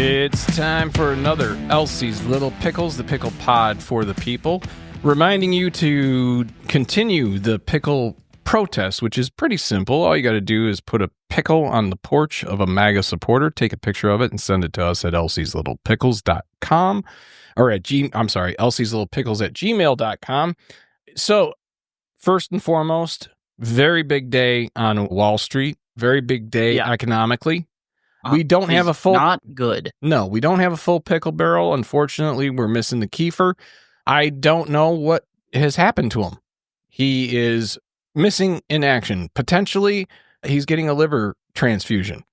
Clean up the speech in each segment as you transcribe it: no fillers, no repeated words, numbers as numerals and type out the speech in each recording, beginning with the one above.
It's time for another Elsie's Little Pickles, the pickle pod for the people. Reminding you to continue the pickle protest, which is pretty simple. All you got to do is put a pickle on the porch of a MAGA supporter, take a picture of it, and send it to us at elsieslittlepickles.com or at elsieslittlepickles@gmail.com. So, first and foremost, very big day on Wall Street, very big day economically. We don't have a full... Not good. No, we don't have a full pickle barrel. Unfortunately, we're missing the kefir. I don't know what has happened to him. He is missing in action. Potentially, he's getting a liver transfusion.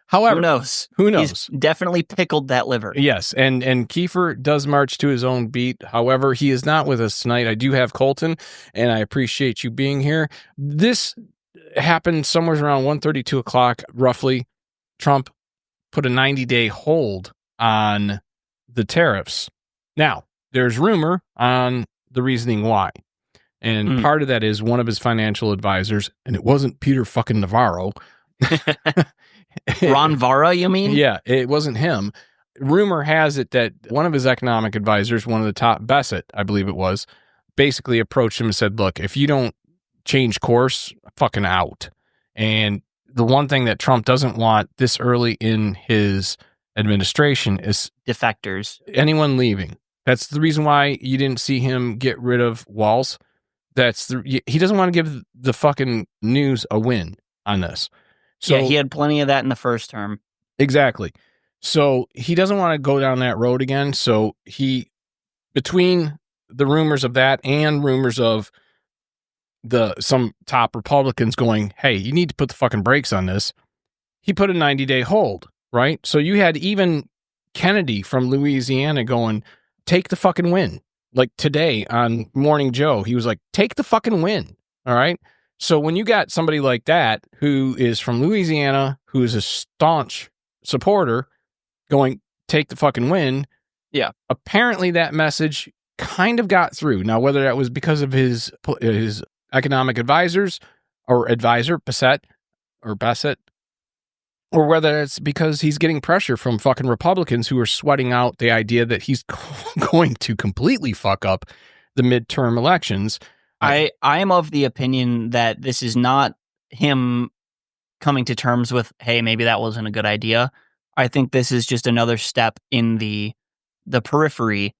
However, who knows? Who knows? He's definitely pickled that liver. Yes, and Kiefer does march to his own beat. However, he is not with us tonight. I do have Colton, and I appreciate you being here. This happened somewhere around 1:30, 2 o'clock, roughly. Trump put a 90-day hold on the tariffs. Now, there's rumor on the reasoning why. And part of that is one of his financial advisors, and it wasn't Peter fucking Navarro. Ron Vara, you mean? Yeah, it wasn't him. Rumor has it that one of his economic advisors, one of the top, Bassett, I believe it was, basically approached him and said, look, if you don't change course, fucking out. And the one thing that Trump doesn't want this early in his administration is defectors. Anyone leaving. That's the reason why you didn't see him get rid of Walz. He doesn't want to give the fucking news a win on this. So, yeah, he had plenty of that in the first term. Exactly. So he doesn't want to go down that road again. So between the rumors of that and rumors of some top Republicans going, hey, you need to put the fucking brakes on this, he put a 90-day hold, right? So you had even Kennedy from Louisiana going, take the fucking win. Like today on Morning Joe, he was like, take the fucking win. All right. So when you got somebody like that who is from Louisiana, who is a staunch supporter going, take the fucking win. Yeah. Apparently that message kind of got through. Now, whether that was because of his economic advisors or advisor, Bassett, or whether it's because he's getting pressure from fucking Republicans who are sweating out the idea that he's going to completely fuck up the midterm elections. I am of the opinion that this is not him coming to terms with, hey, maybe that wasn't a good idea. I think this is just another step in the periphery,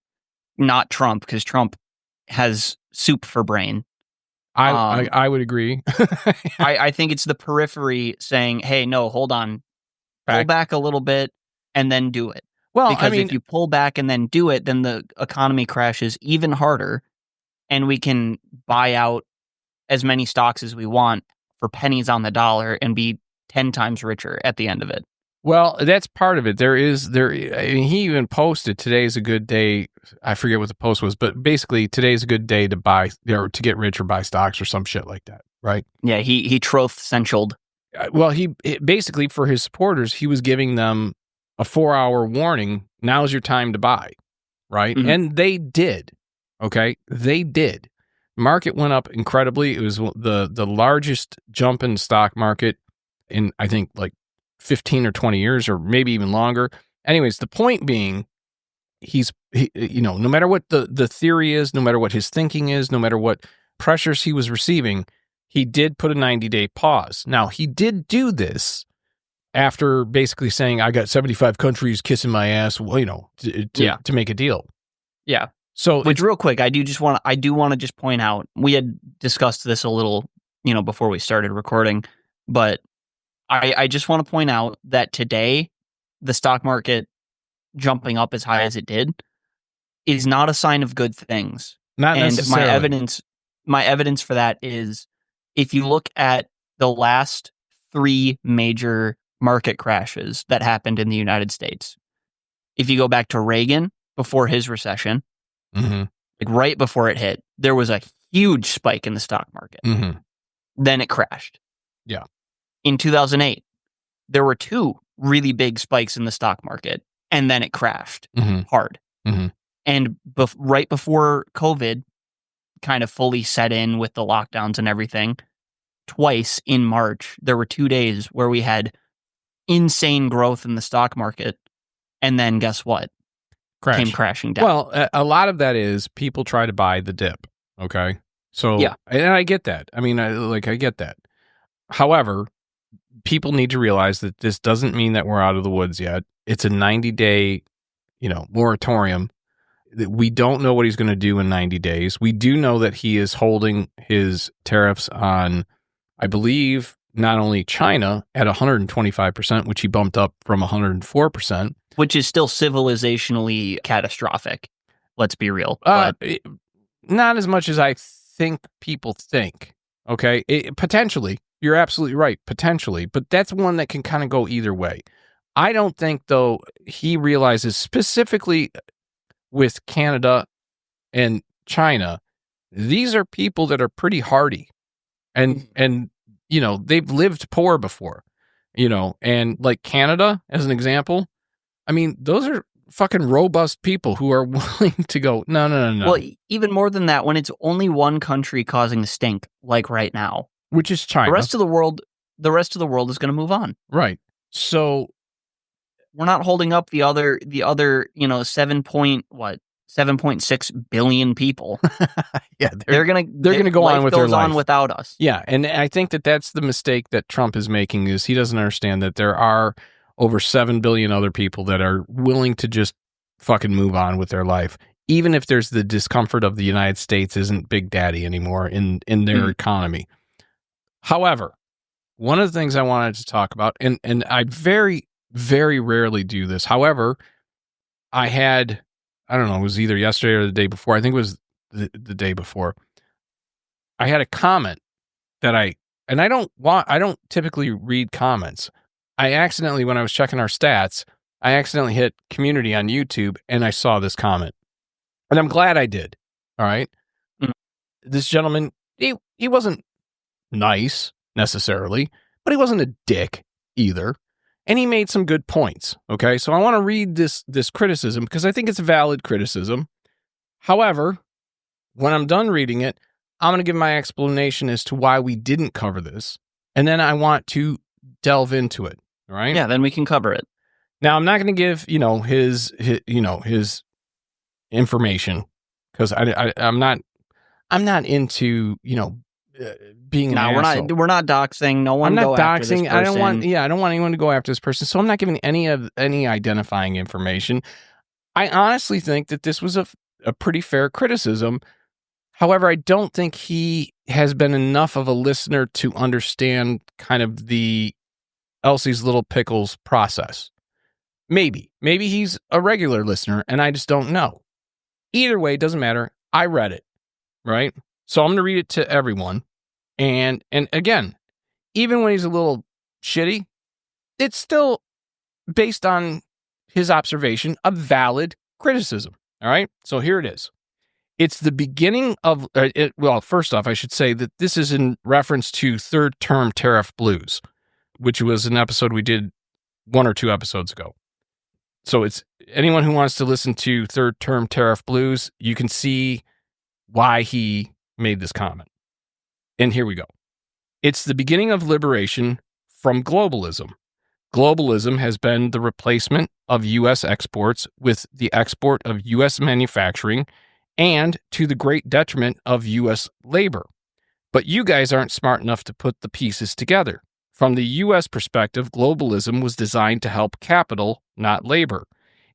not Trump, because Trump has soup for brain. I would agree. I think it's the periphery saying, hey, no, hold on, pull back a little bit and then do it. Well, because if you pull back and then do it, then the economy crashes even harder. And we can buy out as many stocks as we want for pennies on the dollar and be 10 times richer at the end of it. Well, that's part of it. He even posted today's a good day. I forget what the post was, but basically today's a good day to buy or to get rich or buy stocks or some shit like that, right? Yeah, he troth-centraled. Well, basically for his supporters, he was giving them a 4-hour warning. Now's your time to buy, right? Mm-hmm. And they did. Okay, they did. Market went up incredibly. It was the largest jump in the stock market in, I think, like 15 or 20 years, or maybe even longer. Anyways, the point being, no matter what the theory is, no matter what his thinking is, no matter what pressures he was receiving, he did put a 90-day pause. Now, he did do this after basically saying, I got 75 countries kissing my ass, to make a deal. Yeah. So, which real quick, I do want to just point out, we had discussed this a little, before we started recording, but I just want to point out that today, the stock market jumping up as high as it did is not a sign of good things. Not necessarily. My evidence for that is if you look at the last 3 major market crashes that happened in the United States. If you go back to Reagan before his recession, mm-hmm. like right before it hit, there was a huge spike in the stock market. Mm-hmm. Then it crashed. Yeah. In 2008, there were 2 really big spikes in the stock market, and then it crashed hard. Mm-hmm. And right before COVID kind of fully set in with the lockdowns and everything, twice in March, there were 2 days where we had insane growth in the stock market, and then guess what? Came crashing down. Well, a lot of that is people try to buy the dip. Okay, so Yeah. and I get that. I mean, I get that. However, people need to realize that this doesn't mean that we're out of the woods yet. It's a 90-day, moratorium. We don't know what he's going to do in 90 days. We do know that he is holding his tariffs on, I believe, not only China at 125%, which he bumped up from 104%. Which is still civilizationally catastrophic. Let's be real. Not as much as I think people think. Okay? Potentially. You're absolutely right. Potentially. But that's one that can kind of go either way. I don't think, though, he realizes specifically with Canada and China, these are people that are pretty hardy. And they've lived poor before. And like Canada, as an example, I mean, those are fucking robust people who are willing to go, no. Well, even more than that, when it's only one country causing the stink, like right now, which is China, the rest of the world is going to move on. Right. So we're not holding up the other 7.6 billion people. Yeah, they're gonna go on with their life. On without us. Yeah, and I think that's the mistake that Trump is making, is he doesn't understand that there are over 7 billion other people that are willing to just fucking move on with their life, even if there's the discomfort of the United States isn't Big Daddy anymore in their economy. However, one of the things I wanted to talk about, and I very, very rarely do this. However, I had, I don't know, it was either yesterday or the day before. I think it was the day before. I had a comment that I don't typically read comments. I accidentally, when I was checking our stats, I accidentally hit community on YouTube and I saw this comment. And I'm glad I did. All right. Mm-hmm. This gentleman, he wasn't nice necessarily, but he wasn't a dick either. And he made some good points. Okay. So I want to read this criticism because I think it's a valid criticism. However, when I'm done reading it, I'm going to give my explanation as to why we didn't cover this. And then I want to delve into it. All right. Yeah. Then we can cover it. Now, I'm not going to give, his information because I'm not into, being an asshole. We're not doxing. No one. I'm not doxing. After this person. I don't want anyone to go after this person. So I'm not giving any identifying information. I honestly think that this was a pretty fair criticism. However, I don't think he has been enough of a listener to understand kind of the Elsie's Little Pickles process. Maybe he's a regular listener and I just don't know. Either way, it doesn't matter. I read it, right? So I'm going to read it to everyone. And again, even when he's a little shitty, it's still based on his observation, a valid criticism. All right. So here it is. It's the beginning of well, first off, I should say that this is in reference to third term tariff blues, which was an episode we did 1 or 2 episodes ago. So it's anyone who wants to listen to third term tariff blues, you can see why he made this comment. And here we go. It's the beginning of liberation from globalism. Globalism has been the replacement of U.S. exports with the export of U.S. manufacturing and to the great detriment of U.S. labor. But you guys aren't smart enough to put the pieces together. From the U.S. perspective, globalism was designed to help capital, not labor.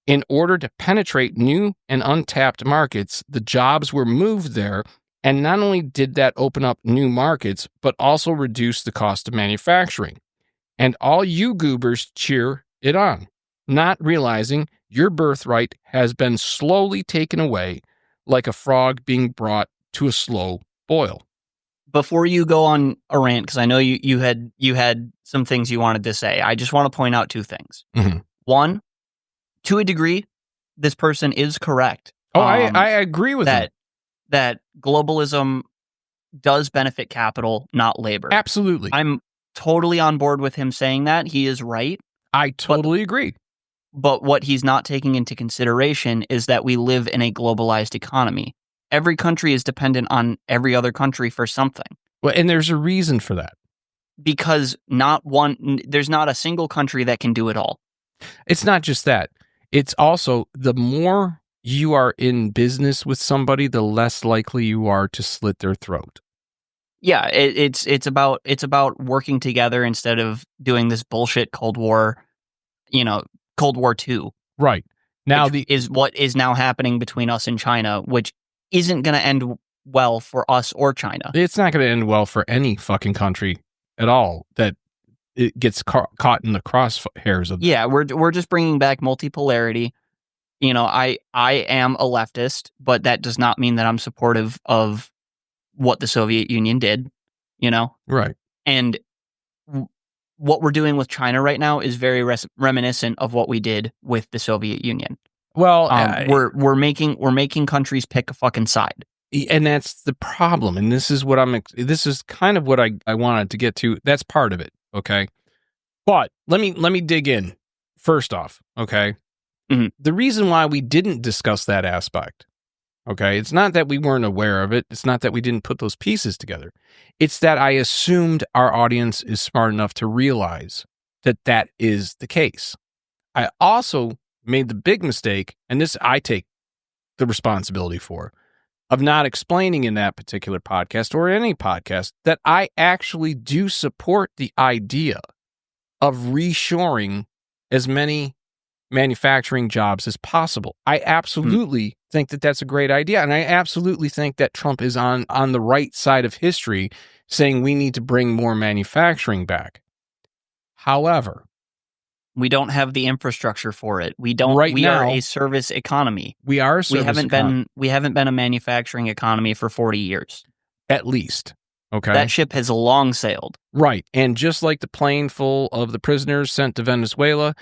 In order to penetrate new and untapped markets, the jobs were moved there, and not only did that open up new markets, but also reduce the cost of manufacturing. And all you goobers cheer it on, not realizing your birthright has been slowly taken away like a frog being brought to a slow boil. Before you go on a rant, because I know you had some things you wanted to say, I just want to point out 2 things. Mm-hmm. One, to a degree, this person is correct. Oh, I agree with that. That globalism does benefit capital, not labor. Absolutely. I'm totally on board with him saying that. He is right. I totally agree. But what he's not taking into consideration is that we live in a globalized economy. Every country is dependent on every other country for something. Well, and there's a reason for that. because there's not a single country that can do it all. It's not just that. It's also the more you are in business with somebody, the less likely you are to slit their throat. Yeah, it's about working together instead of doing this bullshit Cold War, Cold War II. Right. Now is what is now happening between us and China, which isn't going to end well for us or China. It's not going to end well for any fucking country at all that it gets caught in the crosshairs of. Yeah, we're just bringing back multipolarity. I am a leftist, but that does not mean that I'm supportive of what the Soviet Union did, Right. And what we're doing with China right now is very reminiscent of what we did with the Soviet Union. Well, we're making countries pick a fucking side. And that's the problem. And this is kind of what I wanted to get to. That's part of it. Okay. But let me dig in first off. Okay. Mm-hmm. The reason why we didn't discuss that aspect. Okay. It's not that we weren't aware of it. It's not that we didn't put those pieces together. It's that I assumed our audience is smart enough to realize that is the case. I also made the big mistake, and this I take the responsibility for, of not explaining in that particular podcast or any podcast that I actually do support the idea of reshoring as many manufacturing jobs as possible. I absolutely think that that's a great idea. And I absolutely think that Trump is on the right side of history saying we need to bring more manufacturing back. However, we don't have the infrastructure for it. We don't. Right we now, are a service economy. We are a service economy. We haven't been a manufacturing economy for 40 years. At least. Okay. That ship has long sailed. Right. And just like the plane full of the prisoners sent to Venezuela,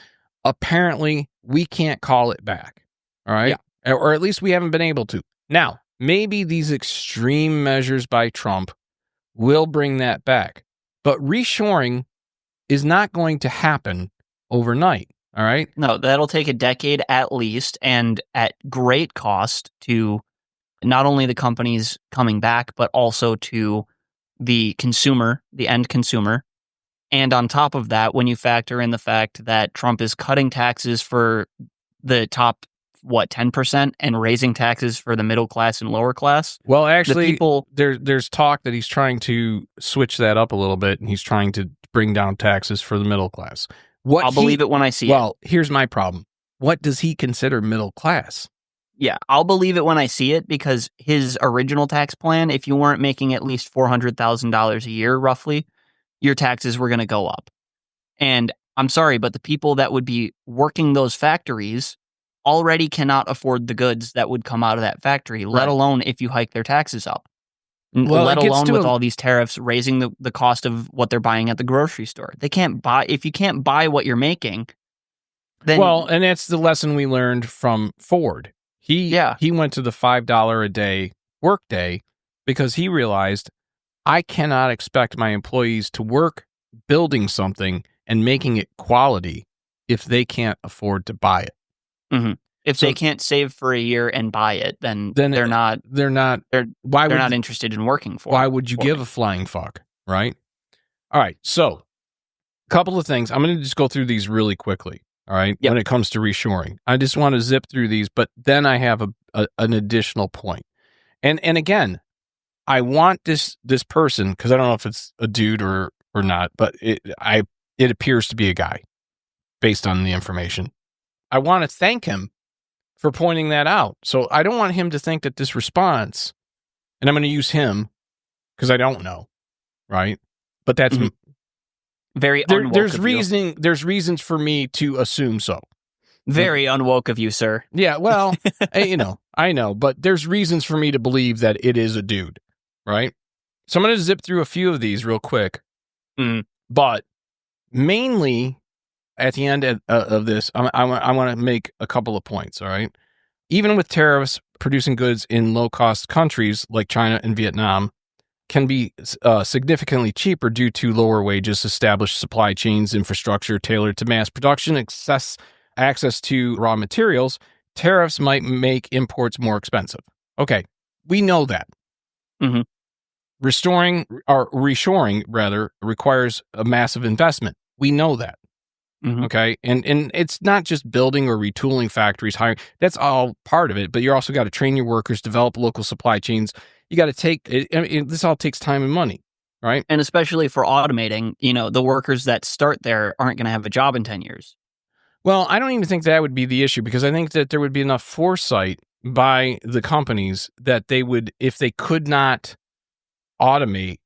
apparently we can't call it back. All right. Yeah. Or at least we haven't been able to. Now, maybe these extreme measures by Trump will bring that back. But reshoring is not going to happen overnight. All right. No, that'll take a decade at least, and at great cost to not only the companies coming back, but also to the consumer, the end consumer. And on top of that, when you factor in the fact that Trump is cutting taxes for the top, 10%, and raising taxes for the middle class and lower class. Well, actually, there's talk that he's trying to switch that up a little bit, and he's trying to bring down taxes for the middle class. I'll believe it when I see it. Well, here's my problem. What does he consider middle class? Yeah, I'll believe it when I see it, because his original tax plan, if you weren't making at least $400,000 a year, roughly, your taxes were going to go up. And I'm sorry, but the people that would be working those factories already cannot afford the goods that would come out of that factory, let alone if you hike their taxes up. Well, let alone with all these tariffs raising the cost of what they're buying at the grocery store. They can't buy, if you can't buy what you're making, then... Well, and that's the lesson we learned from Ford. He went to the $5 a day work day because he realized I cannot expect my employees to work building something and making it quality if they can't afford to buy it. Mm-hmm. If they can't save for a year and buy it, then they're not interested in working for. Why would you give a flying fuck, right? All right, so a couple of things. I'm going to just go through these really quickly. All right, when it comes to reshoring, I just want to zip through these, but then I have an additional point. And again, I want this person, because I don't know if it's a dude or not, but it appears to be a guy based on the information. I want to thank him for pointing that out. So I don't want him to think that this response, and I'm going to use him because I don't know, right? But that's very unwoke there's of reasoning. You. There's reasons for me to assume so. Very unwoke of you, sir. Yeah, well, I know, but there's reasons for me to believe that it is a dude, right? So I'm going to zip through a few of these real quick, but mainly at the end of this, I want to make a couple of points, all right? Even with tariffs, producing goods in low-cost countries like China and Vietnam can be significantly cheaper due to lower wages, established supply chains, infrastructure tailored to mass production, access to raw materials. Tariffs might make imports more expensive. Okay, we know that. Mm-hmm. reshoring rather requires a massive investment. We know that. Mhm. Okay. And it's not just building or retooling factories, hiring. That's all part of it. But you also got to train your workers, develop local supply chains. You got to take it. I mean, this all takes time and money, right? And especially for automating, the workers that start there aren't going to have a job in 10 years. Well, I don't even think that would be the issue, because I think that there would be enough foresight by the companies that they would, if they could not automate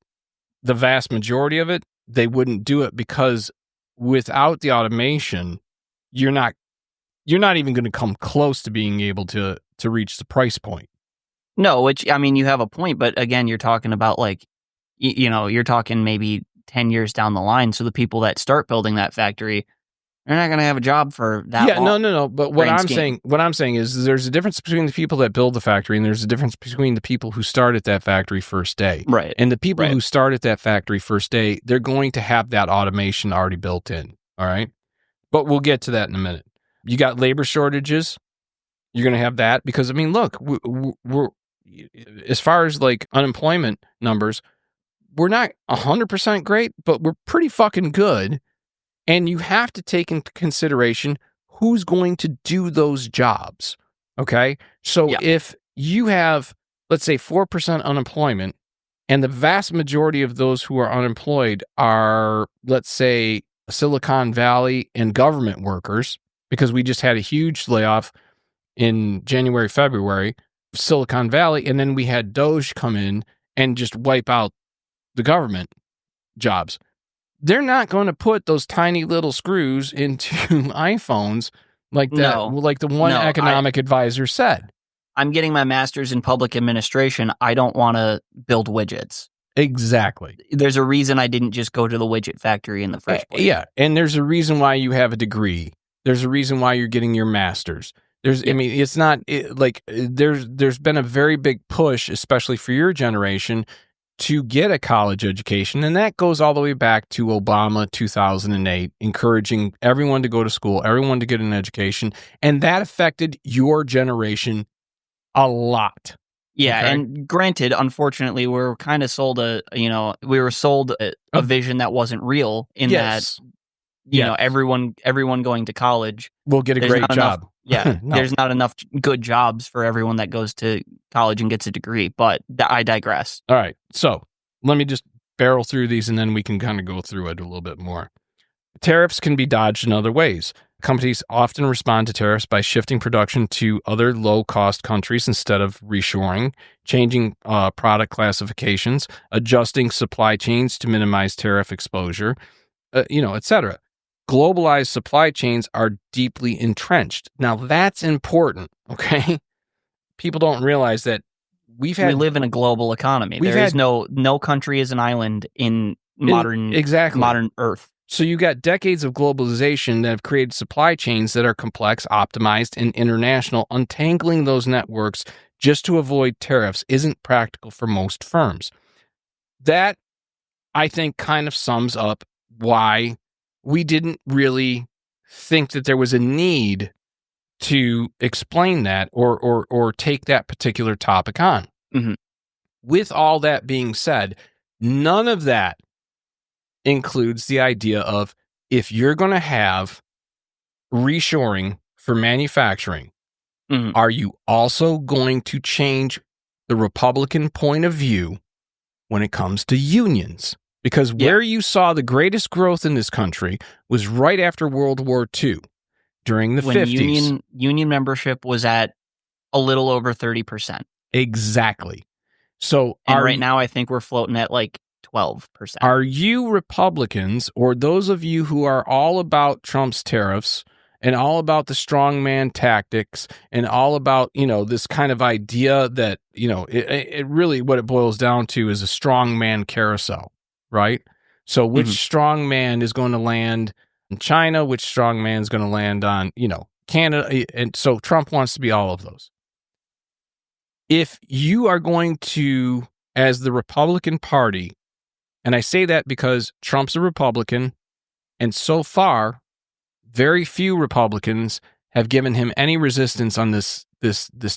the vast majority of it, they wouldn't do it, because without the automation, you're not even going to come close to being able to reach the price point. No, which, I mean, you have a point, but again, you're talking about like, you're talking maybe 10 years down the line. So the people that start building that factory, they're not going to have a job for that long. No. But what I'm saying is there's a difference between the people that build the factory, and there's a difference between the people who start at that factory first day. Right. And the people who start at that factory first day, they're going to have that automation already built in. All right. But we'll get to that in a minute. You got labor shortages. You're going to have that because, I mean, look, we're as far as like unemployment numbers, we're not 100% great, but we're pretty fucking good. And you have to take into consideration who's going to do those jobs. Okay. So if you have, let's say, 4% unemployment, and the vast majority of those who are unemployed are, let's say, Silicon Valley and government workers, because we just had a huge layoff in January, February, Silicon Valley, and then we had Doge come in and just wipe out the government jobs. They're not going to put those tiny little screws into iPhones like that, like the one economic advisor said. I'm getting my master's in public administration. I don't want to build widgets. Exactly. There's a reason I didn't just go to the widget factory in the first place. Yeah, and there's a reason why you have a degree. There's a reason why you're getting your master's. I mean, it's not like there's been a very big push, especially for your generation, to get a college education. And that goes all the way back to Obama 2008, encouraging everyone to go to school, everyone to get an education. And that affected your generation a lot. Yeah. Okay? And granted, unfortunately, we're kind of sold we were sold a vision that wasn't real in that, everyone going to college will get a great job. There's not enough good jobs for everyone that goes to college and gets a degree, but I digress. All right. So let me just barrel through these, and then we can kind of go through it a little bit more. Tariffs can be dodged in other ways. Companies often respond to tariffs by shifting production to other low-cost countries instead of reshoring, changing product classifications, adjusting supply chains to minimize tariff exposure, etc. Globalized supply chains are deeply entrenched. Now, that's important, okay? People don't realize that we live in a global economy. No country is an island in modern Earth. So you got decades of globalization that have created supply chains that are complex, optimized, and international. Untangling those networks just to avoid tariffs isn't practical for most firms. That, I think, kind of sums up why we didn't really think that there was a need to explain that or take that particular topic on. Mm-hmm. With all that being said, none of that includes the idea of, if you're going to have reshoring for manufacturing, are you also going to change the Republican point of view when it comes to unions? Because where you saw the greatest growth in this country was right after World War II, during the 50s. When union membership was at a little over 30%. Exactly. So right now, I think we're floating at like 12%. Are you Republicans, or those of you who are all about Trump's tariffs and all about the strongman tactics and all about, this kind of idea that, it really, what it boils down to is a strongman carousel, right? So which strongman is going to land in China, which strongman is going to land on, Canada. And so Trump wants to be all of those. If you are going to, as the Republican Party, and I say that because Trump's a Republican, and so far, very few Republicans have given him any resistance on this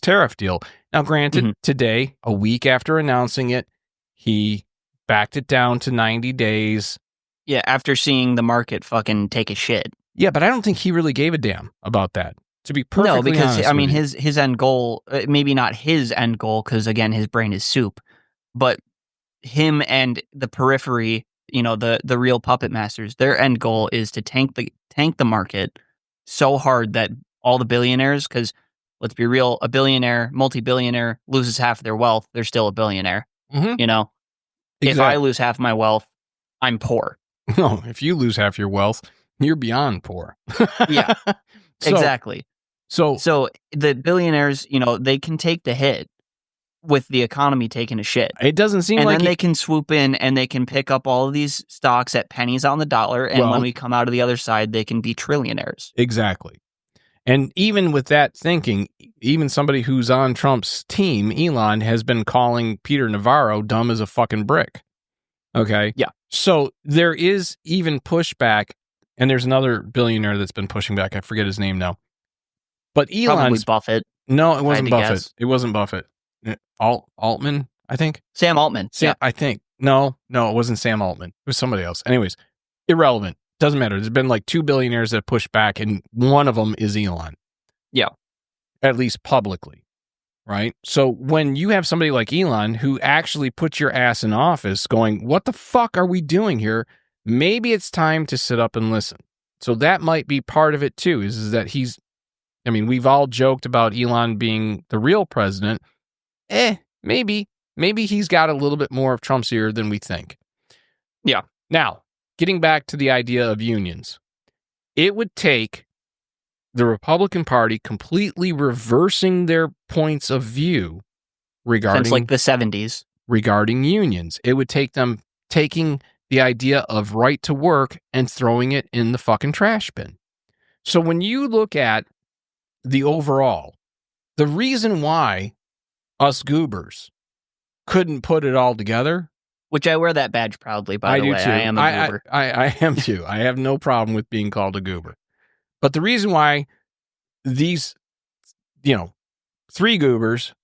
tariff deal. Now, granted, today, a week after announcing it, he backed it down to 90 days. Yeah, after seeing the market fucking take a shit. Yeah, but I don't think he really gave a damn about that. To be perfectly honest, no, because I mean, with his end goal, maybe not his end goal, because again, his brain is soup, but him and the periphery, the real puppet masters, their end goal is to tank the market so hard that all the billionaires, because let's be real, a billionaire, multi-billionaire loses half of their wealth, they're still a billionaire. Mm-hmm. If I lose half my wealth, I'm poor. No, if you lose half your wealth, you're beyond poor. Yeah, exactly. So the billionaires, they can take the hit with the economy taking a shit. It doesn't seem and like... then they can swoop in and they can pick up all of these stocks at pennies on the dollar, and when we come out of the other side, they can be trillionaires. Exactly. And even with that thinking, even somebody who's on Trump's team, Elon, has been calling Peter Navarro dumb as a fucking brick. Okay? Yeah. So there is even pushback, and there's another billionaire that's been pushing back. I forget his name now. But Elon's... Probably Buffett. No, it wasn't Buffett. Guess. It wasn't Buffett. Altman, I think? Sam Altman. Yeah. I think. No, it wasn't Sam Altman. It was somebody else. Anyways, irrelevant. Doesn't matter. There's been like 2 billionaires that push back, and one of them is Elon. Yeah. At least publicly, right? So when you have somebody like Elon who actually puts your ass in office going, what the fuck are we doing here? Maybe it's time to sit up and listen. So that might be part of it too, is that we've all joked about Elon being the real president. Maybe he's got a little bit more of Trump's ear than we think. Yeah. Now, getting back to the idea of unions, it would take the Republican Party completely reversing their points of view regarding... Since like the 70s. Regarding unions. It would take them taking the idea of right to work and throwing it in the fucking trash bin. So when you look at the overall, the reason why us goobers couldn't put it all together... Which I wear that badge proudly, by the way. Too. I am a goober. I am too. I have no problem with being called a goober. But the reason why these, 3 goobers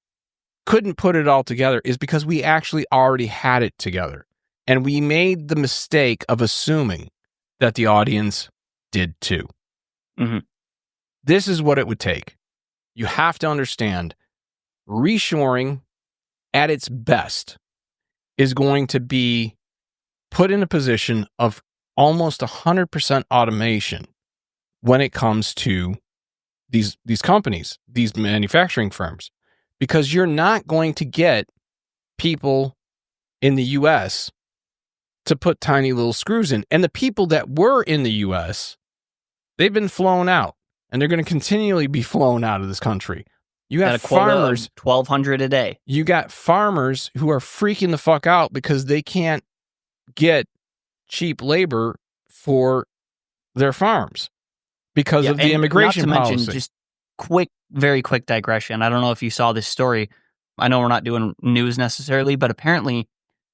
couldn't put it all together is because we actually already had it together. And we made the mistake of assuming that the audience did too. Mm-hmm. This is what it would take. You have to understand, reshoring at its best is going to be put in a position of almost 100% automation when it comes to these companies, these manufacturing firms, because you're not going to get people in the U.S. to put tiny little screws in. And the people that were in the U.S., they've been flown out, and they're going to continually be flown out of this country. You have farmers, 1,200 a day. You got farmers who are freaking the fuck out because they can't get cheap labor for their farms because of the immigration policy. Mention, just very quick digression. I don't know if you saw this story. I know we're not doing news necessarily, but apparently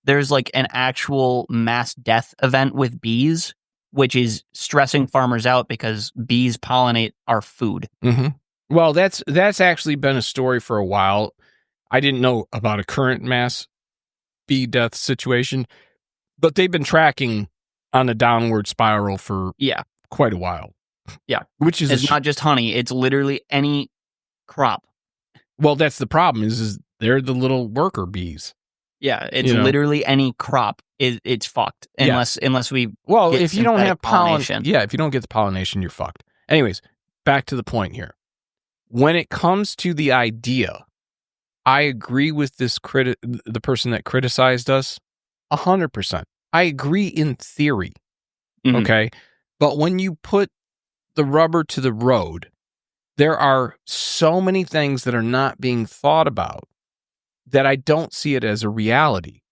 there's like an actual mass death event with bees, which is stressing farmers out because bees pollinate our food. Mm-hmm. Well, that's actually been a story for a while. I didn't know about a current mass bee death situation, but they've been tracking on a downward spiral for quite a while. Yeah. Which is... It's not just honey. It's literally any crop. Well, that's the problem is they're the little worker bees. Yeah. It's literally any crop. It's fucked unless we... Well, if you don't have pollination. Yeah, if you don't get the pollination, you're fucked. Anyways, back to the point here. When it comes to the idea, I agree with the person that criticized us 100%. I agree in theory. Mm-hmm. Okay. But when you put the rubber to the road, there are so many things that are not being thought about that I don't see it as a reality.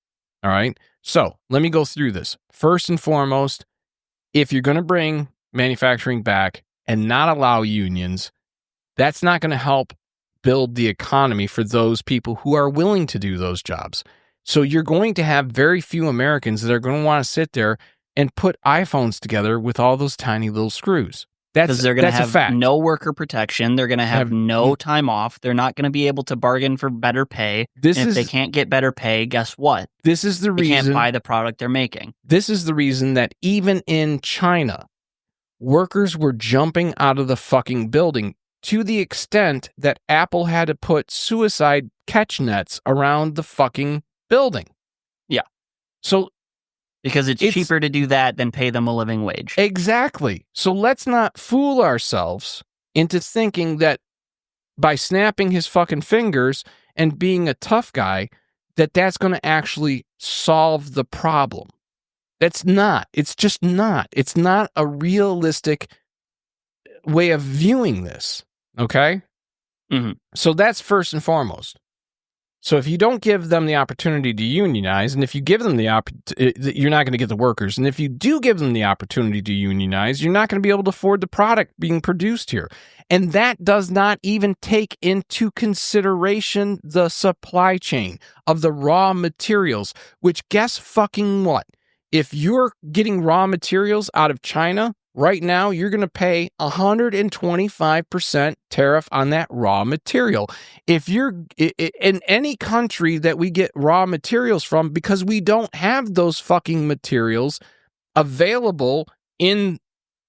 All right. So let me go through this. First and foremost, if you're going to bring manufacturing back and not allow unions, that's not going to help build the economy for those people who are willing to do those jobs. So you're going to have very few Americans that are going to want to sit there and put iPhones together with all those tiny little screws. Because they're going to have a fact. no worker protection. They're going to have no time off. They're not going to be able to bargain for better pay. If they can't get better pay, guess what? This is the reason. They can't buy the product they're making. This is the reason that even in China, workers were jumping out of the fucking building to the extent that Apple had to put suicide catch nets around the fucking building. Yeah. So because it's cheaper to do that than pay them a living wage. Exactly. So let's not fool ourselves into thinking that by snapping his fucking fingers and being a tough guy, that that's going to actually solve the problem. That's not. It's just not. It's not a realistic way of viewing this. Okay? Mm-hmm. So that's first and foremost. So if you don't give them the opportunity to unionize, and if you give them the you're not going to get the workers. And if you do give them the opportunity to unionize, you're not going to be able to afford the product being produced here. And that does not even take into consideration the supply chain of the raw materials, which guess fucking what? If you're getting raw materials out of China, right now, you're going to pay 125% tariff on that raw material. If you're in any country that we get raw materials from, because we don't have those fucking materials available in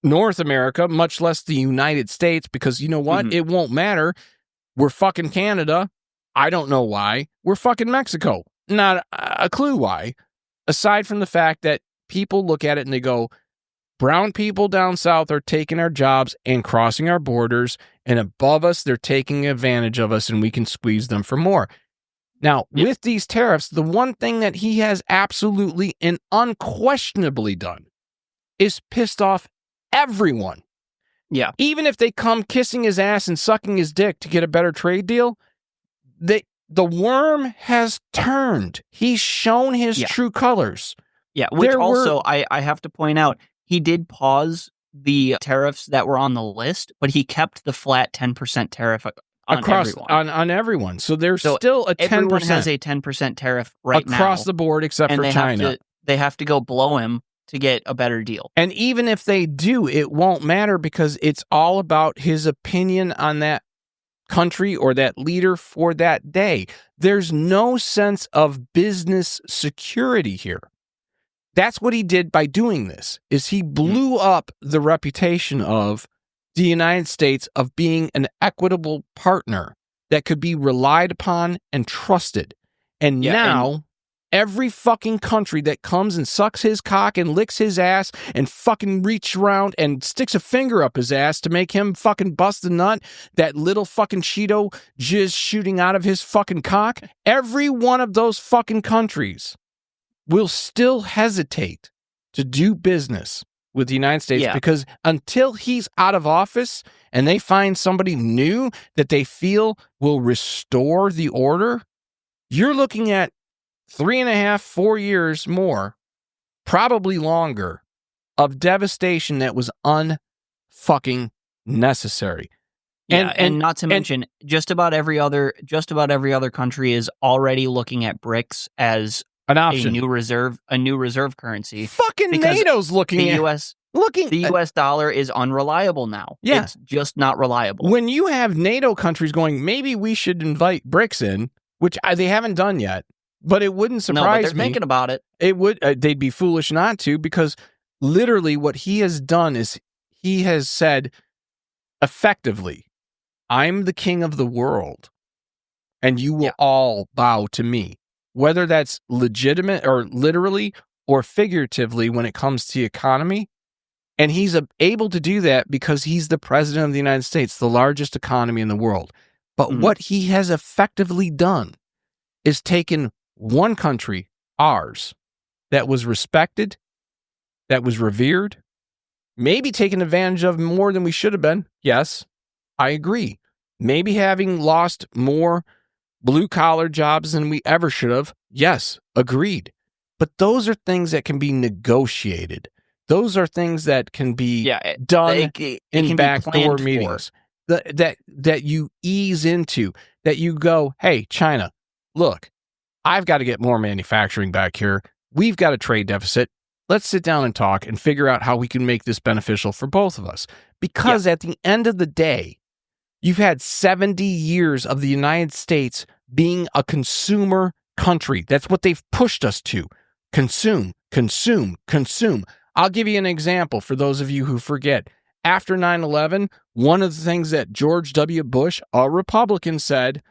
North America, much less the United States, because you know what? Mm-hmm. It won't matter. We're fucking Canada. I don't know why. We're fucking Mexico. Not a clue why. Aside from the fact that people look at it and they go, brown people down south are taking our jobs and crossing our borders, and above us, they're taking advantage of us, and we can squeeze them for more. Now, with these tariffs, the one thing that he has absolutely and unquestionably done is pissed off everyone. Yeah. Even if they come kissing his ass and sucking his dick to get a better trade deal, the worm has turned. He's shown his true colors. Yeah, which I have to point out, he did pause the tariffs that were on the list, but he kept the flat 10% tariff on everyone. So there's still a 10%. Everyone has a 10% tariff right now. Across the board except for China. They have to go blow him to get a better deal. And even if they do, it won't matter because it's all about his opinion on that country or that leader for that day. There's no sense of business security here. That's what he did by doing this, is he blew up the reputation of the United States of being an equitable partner that could be relied upon and trusted. And now every fucking country that comes and sucks his cock and licks his ass and fucking reaches around and sticks a finger up his ass to make him fucking bust a nut, that little fucking Cheeto jizz shooting out of his fucking cock, every one of those fucking countries will still hesitate to do business with the United States because until he's out of office and they find somebody new that they feel will restore the order, you're looking at 3.5, 4 years more, probably longer, of devastation that was unfucking necessary. Yeah, and not to mention, just about every other country is already looking at BRICS as an option, a new reserve currency. Fucking NATO's looking at the US dollar is unreliable now. Yeah. It's just not reliable. When you have NATO countries going, maybe we should invite BRICS in, which they haven't done yet, but it wouldn't surprise me. No, but they're thinking about it. It would. They'd be foolish not to, because literally what he has done is he has said effectively, I'm the king of the world, and you will all bow to me. Whether that's legitimate or literally or figuratively when it comes to the economy. And he's able to do that because he's the president of the United States, the largest economy in the world. But what he has effectively done is taken one country, ours, that was respected, that was revered, maybe taken advantage of more than we should have been. Yes, I agree. Maybe having lost more blue-collar jobs than we ever should have. Yes, agreed. But those are things that can be negotiated. Those are things that can be done in backdoor meetings. That you ease into, that you go, hey, China, look, I've got to get more manufacturing back here. We've got a trade deficit. let's sit down and talk and figure out how we can make this beneficial for both of us. Because at the end of the day, you've had 70 years of the United States being a consumer country. That's what they've pushed us to. Consume, consume, consume. I'll give you an example for those of you who forget. After 9/11, one of the things that George W. Bush, a Republican, said,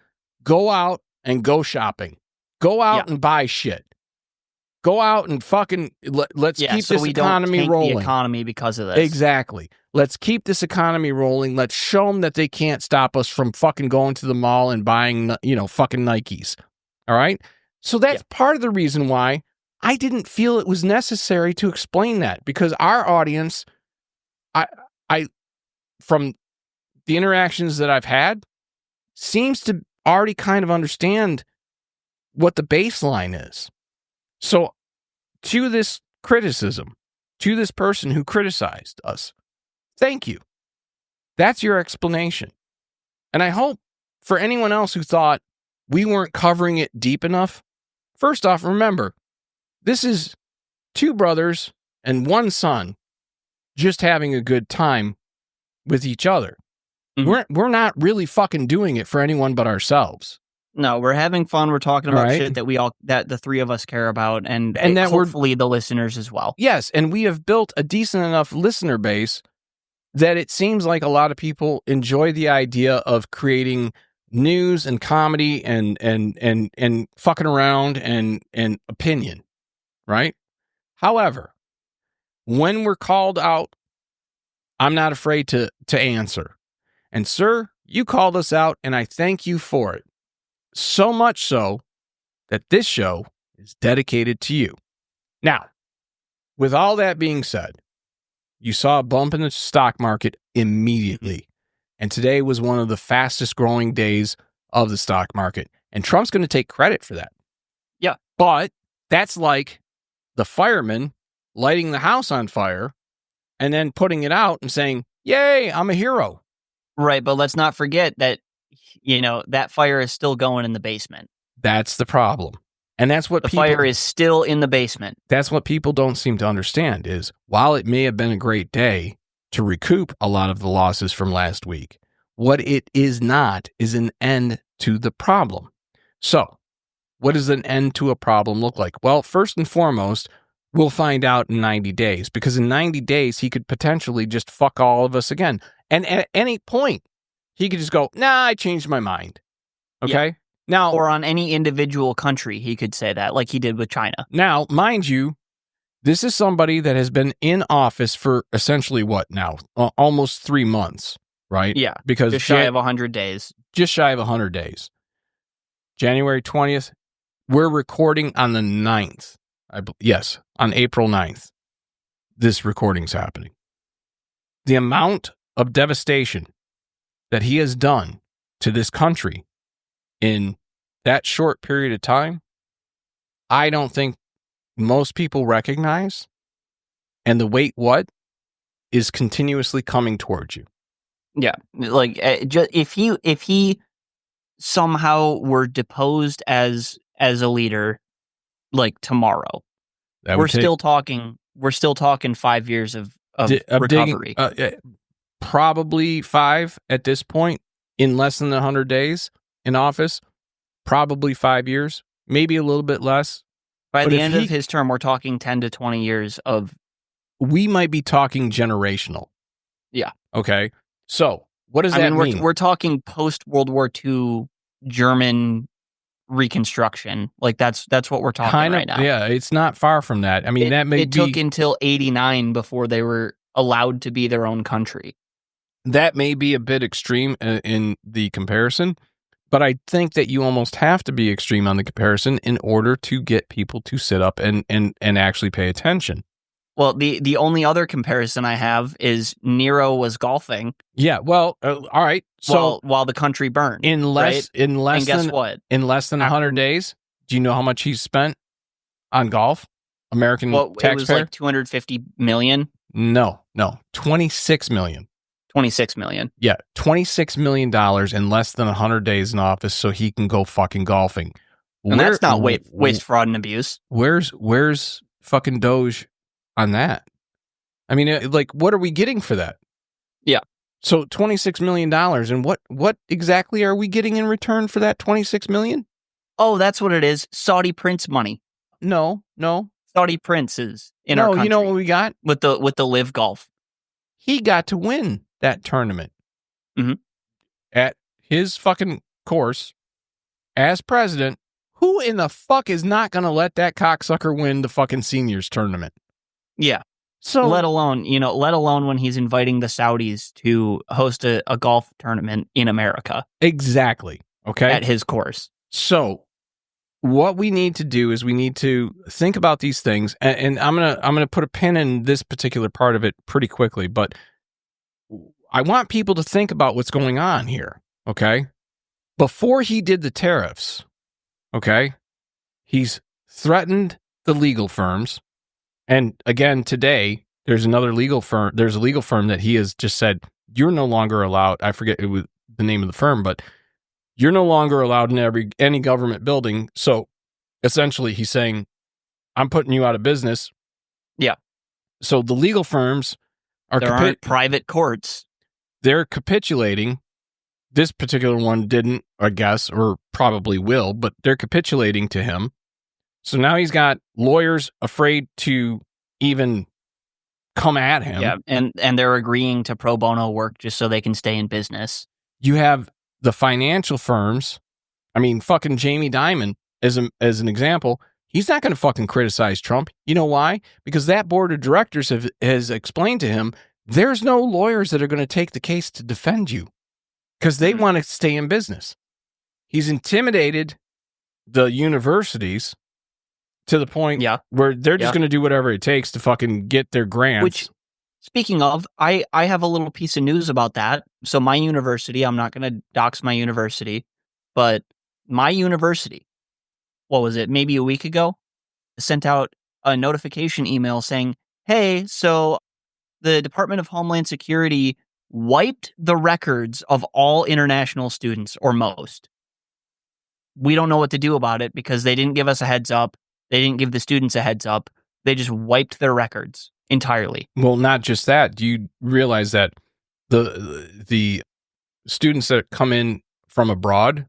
go out and go shopping. Go out and buy shit. Go out and fucking let's keep this economy rolling. The economy because of this. Exactly. Let's keep this economy rolling. Let's show them that they can't stop us from fucking going to the mall and buying, fucking Nikes. All right? So that's part of the reason why I didn't feel it was necessary to explain that, because our audience, I from the interactions that I've had, seems to already kind of understand what the baseline is. So to this criticism, to this person who criticized us, thank you. That's your explanation. And I hope for anyone else who thought we weren't covering it deep enough, first off, remember, this is two brothers and one son just having a good time with each other. Mm-hmm. We're not really fucking doing it for anyone but ourselves. No, we're having fun. We're talking about shit that the three of us care about, and that hopefully the listeners as well. Yes, and we have built a decent enough listener base that it seems like a lot of people enjoy the idea of creating news and comedy and fucking around and opinion, right? However, when we're called out, I'm not afraid to answer. And sir, you called us out, and I thank you for it. So much so that this show is dedicated to you. Now, with all that being said, you saw a bump in the stock market immediately. And today was one of the fastest growing days of the stock market. And Trump's going to take credit for that. Yeah. But that's like the fireman lighting the house on fire and then putting it out and saying, yay, I'm a hero. Right. But let's not forget that, that fire is still going in the basement. That's the problem. And that's what the fire is still in the basement. That's what people don't seem to understand is, while it may have been a great day to recoup a lot of the losses from last week, what it is not is an end to the problem. So, what does an end to a problem look like? Well, first and foremost, we'll find out in 90 days, because in 90 days, he could potentially just fuck all of us again. And at any point, he could just go, nah, I changed my mind. Okay? Yeah. Now, or on any individual country, he could say that, like he did with China. Now, mind you, this is somebody that has been in office for essentially what now? Almost 3 months, right? Yeah, because just shy of 100 days. Just shy of 100 days. January 20th, we're recording on the 9th. Yes, on April 9th, this recording's happening. The amount of devastation that he has done to this country in that short period of time, I don't think most people recognize. And the wait what is continuously coming towards you. Yeah, like if he somehow were deposed as a leader, like tomorrow, we're still talking 5 years of recovery. Probably 5 at this point, in less than 100 days in office. Probably 5 years, maybe a little bit less. By the end of his term, we're talking 10 to 20 years of... We might be talking generational. Yeah. Okay. So, what does that mean? We're talking post-World War II German reconstruction. Like, that's what we're talking right now. Yeah, it's not far from that. I mean, it took until 89 before they were allowed to be their own country. That may be a bit extreme in the comparison, but I think that you almost have to be extreme on the comparison in order to get people to sit up and actually pay attention. Well, the only other comparison I have is Nero was golfing. Yeah, well, all right. So while the country burned, in less and guess than what? In less than 100 days, do you know how much he's spent on golf? American taxpayer? It was like 250 million. No, 26 million. 26 million. Yeah, $26 million in less than 100 days in office so he can go fucking golfing. And that's not waste, fraud, and abuse. Where's fucking Doge on that. I mean, like, what are we getting for that? Yeah. So $26 million, and what exactly are we getting in return for that $26 million? Oh, that's what it is. Saudi prince money. No. Saudi princes in our country. You know what we got? With the Live Golf. He got to win that tournament at his fucking course as president. Who in the fuck is not going to let that cocksucker win the fucking seniors tournament? Yeah. So let alone when he's inviting the Saudis to host a golf tournament in America. Exactly. Okay. At his course. So what we need to do is we need to think about these things, and I'm gonna put a pin in this particular part of it pretty quickly, but I want people to think about what's going on here. Okay. Before he did the tariffs, okay, he's threatened the legal firms. And again, today, there's a legal firm that he has just said, you're no longer allowed. I forget the name of the firm, but you're no longer allowed in any government building. So essentially, he's saying, I'm putting you out of business. Yeah. So the legal firms aren't private courts. They're capitulating. This particular one didn't, I guess, or probably will, but they're capitulating to him. So now he's got lawyers afraid to even come at him. Yeah, and they're agreeing to pro bono work just so they can stay in business. You have the financial firms. I mean, fucking Jamie Dimon, as an example, he's not going to fucking criticize Trump. You know why? Because that board of directors has explained to him, there's no lawyers that are going to take the case to defend you because they want to stay in business. He's intimidated the universities to the point where they're just going to do whatever it takes to fucking get their grants. Which, speaking of, I have a little piece of news about that. So my university, I'm not going to dox my university, but my university, what was it, maybe a week ago, sent out a notification email saying, hey, so the Department of Homeland Security wiped the records of all international students, or most. We don't know what to do about it because they didn't give us a heads up. They didn't give the students a heads up. They just wiped their records entirely. Well, not just that. Do you realize that the students that come in from abroad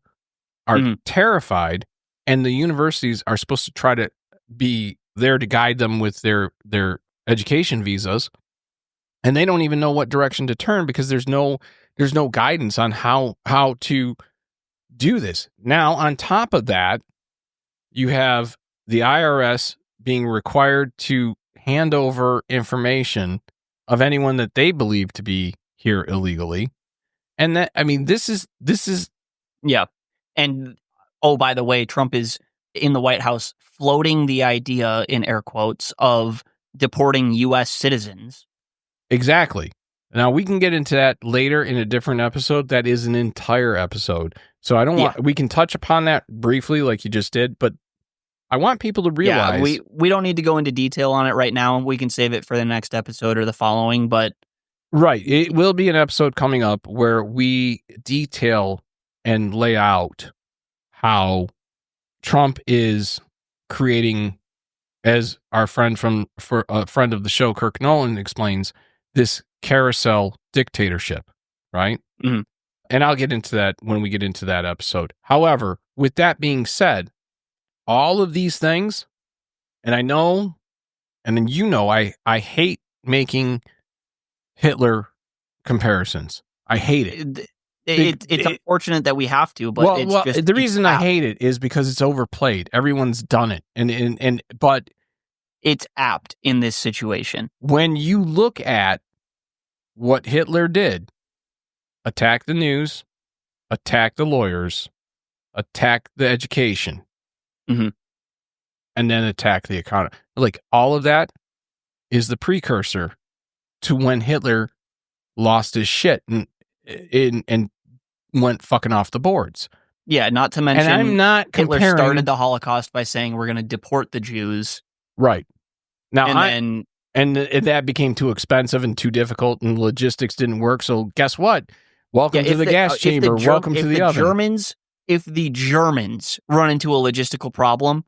are terrified, and the universities are supposed to try to be there to guide them with their education visas, and they don't even know what direction to turn because there's no guidance on how to do this. Now, on top of that, you have the IRS being required to hand over information of anyone that they believe to be here illegally. And that, I mean, this is. Yeah. And, oh, by the way, Trump is in the White House floating the idea, in air quotes, of deporting U.S. citizens. Exactly. Now, we can get into that later in a different episode. That is an entire episode. So I don't want, we can touch upon that briefly like you just did, but I want people to realize. Yeah, we don't need to go into detail on it right now. We can save it for the next episode or the following, but. Right. It will be an episode coming up where we detail and lay out how Trump is creating, as our friend a friend of the show, Kirk Nolan, explains, this carousel dictatorship, right? Mm-hmm. And I'll get into that when we get into that episode. However, with that being said, all of these things, and I know, and then you know, I hate making Hitler comparisons. I hate it. It's unfortunate that we have to, but the reason I hate it is because it's overplayed. Everyone's done it, but it's apt in this situation. When you look at what Hitler did, attack the news, attack the lawyers, attack the education, and then attack the economy. Like, all of that is the precursor to when Hitler lost his shit and went fucking off the boards. Yeah, not to mention, and I'm not comparing, Hitler started the Holocaust by saying we're going to deport the Jews. Right. Now, and that became too expensive and too difficult, and logistics didn't work. So guess what? Welcome to the gas chamber. Welcome to the oven. If the Germans run into a logistical problem,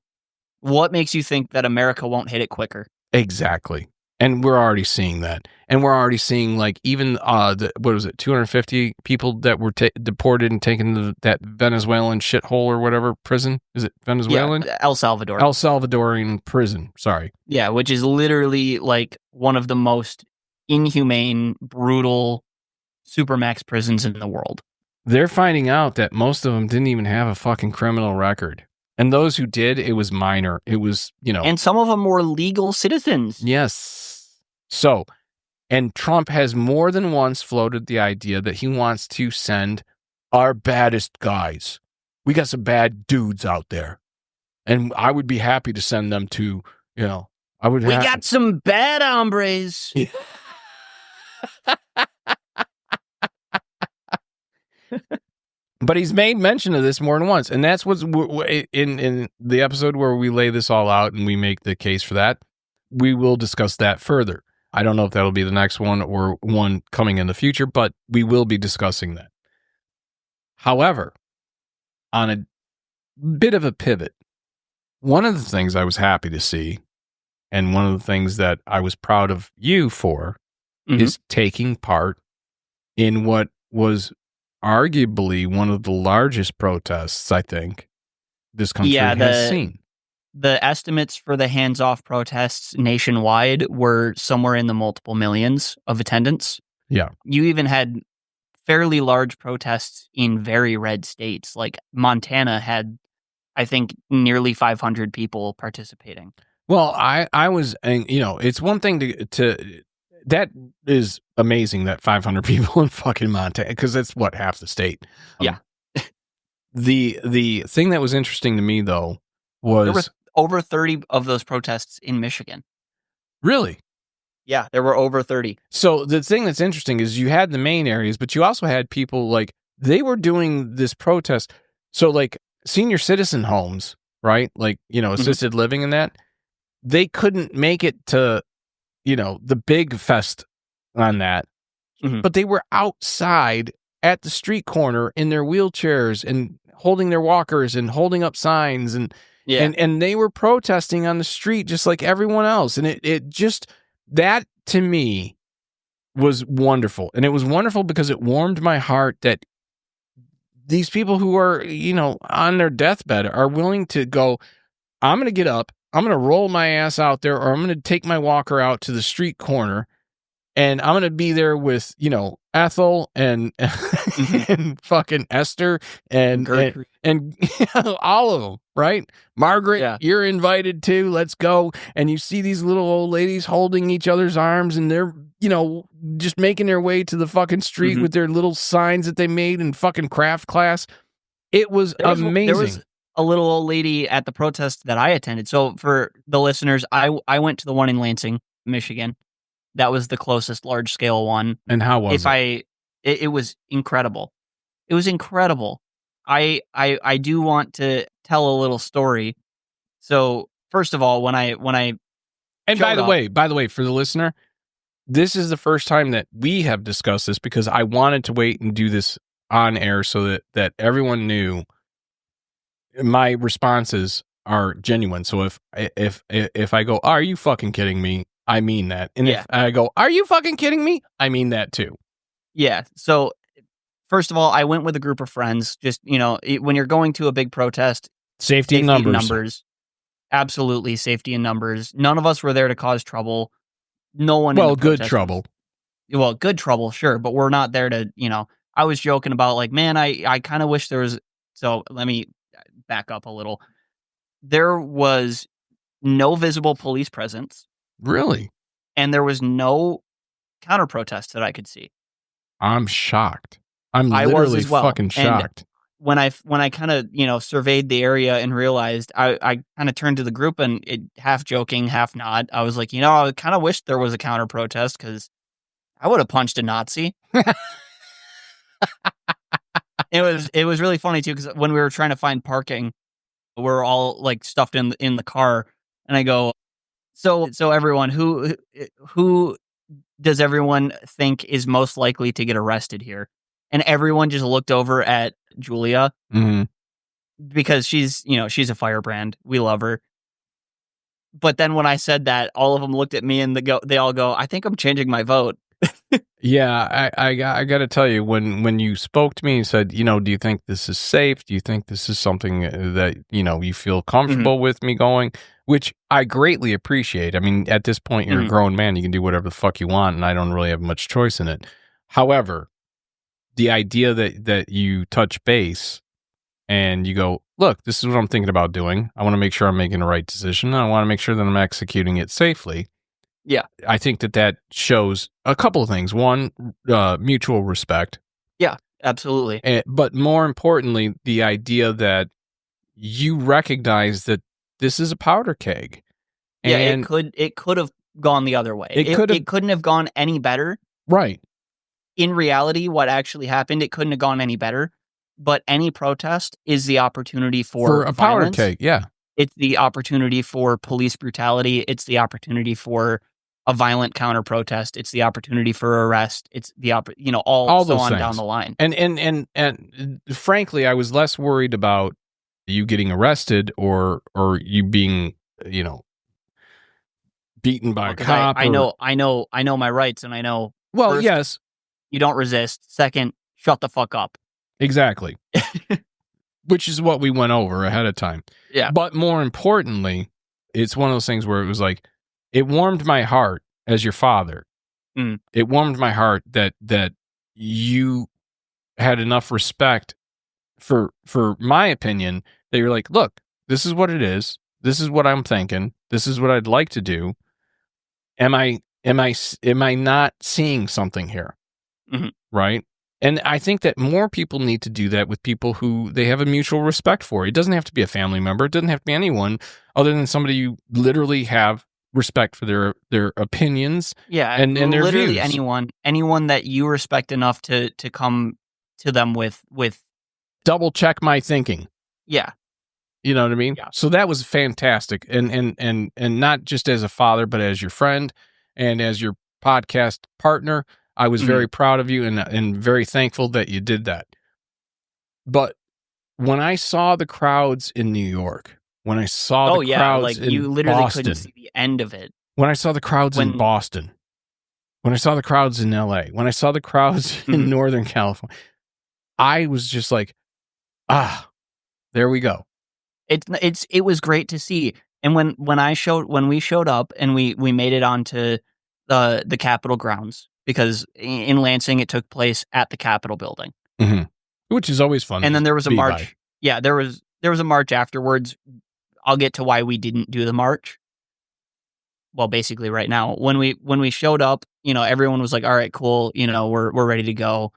what makes you think that America won't hit it quicker? Exactly. And we're already seeing that. And we're already seeing, like, even, 250 people that were deported and taken to that Venezuelan shithole or whatever prison? Is it Venezuelan? Yeah, El Salvador. El Salvadorian prison, sorry. Yeah, which is literally, like, one of the most inhumane, brutal supermax prisons in the world. They're finding out that most of them didn't even have a fucking criminal record. And those who did, it was minor. It was, And some of them were legal citizens. Yes. So, and Trump has more than once floated the idea that he wants to send our baddest guys. We got some bad dudes out there. And I would be happy to send them to, we got some bad hombres. But he's made mention of this more than once. And that's what's in the episode where we lay this all out and we make the case for that. We will discuss that further. I don't know if that'll be the next one or one coming in the future, but we will be discussing that. However, on a bit of a pivot, one of the things I was happy to see, and one of the things that I was proud of you for, is taking part in what was arguably one of the largest protests, I think, this country has seen. The estimates for the hands-off protests nationwide were somewhere in the multiple millions of attendance. Yeah. You even had fairly large protests in very red states. Like Montana had, I think, nearly 500 people participating. Well, I was, and it's one thing to that is amazing that 500 people in fucking Montana, because that's what, half the state. Yeah. The thing that was interesting to me though was there was over 30 of those protests in Michigan. Really? Yeah, there were over 30. So the thing that's interesting is you had the main areas, but you also had people, like, they were doing this protest. So, like, senior citizen homes, right? Like, assisted living and that, they couldn't make it to, the big fest on that. But they were outside at the street corner in their wheelchairs and holding their walkers and holding up signs and they were protesting on the street just like everyone else. And it just, that to me was wonderful. And it was wonderful because it warmed my heart that these people who are, on their deathbed are willing to go, I'm going to get up, I'm going to roll my ass out there, or I'm going to take my walker out to the street corner, and I'm going to be there with, Ethel and and fucking Esther and all of them, right? Margaret, you're invited too. Let's go. And you see these little old ladies holding each other's arms, and they're, just making their way to the fucking street with their little signs that they made in fucking craft class. It was amazing. There was a little old lady at the protest that I attended. So for the listeners, I went to the one in Lansing, Michigan. That was the closest large scale one. And how was it? It was incredible. It was incredible. I do want to tell a little story. So first of all, when I and by the way, for the listener, this is the first time that we have discussed this, because I wanted to wait and do this on air so that everyone knew my responses are genuine. So if I go, are you fucking kidding me? I mean that. And if I go, are you fucking kidding me? I mean that too. Yeah. So first of all, I went with a group of friends. Just, when you're going to a big protest, safety in numbers. Absolutely, safety in numbers. None of us were there to cause trouble. No one. Well, good trouble. Well, good trouble, sure, but we're not there to. I was joking about, like, man, I kind of wish there was. So let me back up a little. There was no visible police presence. Really? And there was no counter protest that I could see. I'm shocked. I'm literally fucking shocked. And when I kind of, surveyed the area and realized, I kind of turned to the group and half joking, half not. I was like, I kind of wish there was a counter protest, because I would have punched a Nazi. It was really funny too, because when we were trying to find parking, we're all like stuffed in the car, and I go, so everyone, who does everyone think is most likely to get arrested here? And everyone just looked over at Julia, because she's a firebrand. We love her. But then when I said that, all of them looked at me and they all go, I think I'm changing my vote. Yeah, I got to tell you, when you spoke to me and said, do you think this is safe? Do you think this is something that, you feel comfortable with me going? Which I greatly appreciate. I mean, at this point, you're a grown man. You can do whatever the fuck you want, and I don't really have much choice in it. However, the idea that you touch base and you go, look, this is what I'm thinking about doing. I want to make sure I'm making the right decision. And I want to make sure that I'm executing it safely. Yeah. I think that shows a couple of things. One, mutual respect. Yeah, absolutely. But more importantly, the idea that you recognize that this is a powder keg. Yeah, and it could have gone the other way. It couldn't have gone any better. Right. In reality, what actually happened, it couldn't have gone any better. But any protest is the opportunity for a violence. powder keg. Yeah. It's the opportunity for police brutality. It's the opportunity for a violent counter protest. It's the opportunity for arrest. It's the all so on things down the line. And frankly, I was less worried about you getting arrested or you being, beaten by a cop. I know my rights, and I know. Well, first, yes, you don't resist. Second, shut the fuck up. Exactly. Which is what we went over ahead of time. Yeah. But more importantly, it's one of those things where it was like, it warmed my heart as your father. It warmed my heart that you had enough respect for my opinion that you're like, look, this is what it is. This is what I'm thinking. This is what I'd like to do. Am I not seeing something here? Right? And I think that more people need to do that with people who they have a mutual respect for. It doesn't have to be a family member. It doesn't have to be anyone other than somebody you literally have respect for their opinions. Yeah, and their literally views. anyone that you respect enough to come to them with double check my thinking. Yeah. You know what I mean? Yeah. So that was fantastic. And not just as a father, but as your friend and as your podcast partner. I was very proud of you and very thankful that you did that. But when I saw the crowds in New York, when I saw the crowds in you literally Boston, couldn't see the end of it. When I saw the crowds in Boston, when I saw the crowds in LA, when I saw the crowds in Northern California, I was just like, there we go. It was great to see. And when we showed up and we made it onto the Capitol grounds, because in Lansing it took place at the Capitol building, which is always fun. And then there was a march. Yeah, there was a march afterwards. I'll get to why we didn't do the march. Well, basically right now, when we showed up, everyone was like, all right, cool. We're ready to go.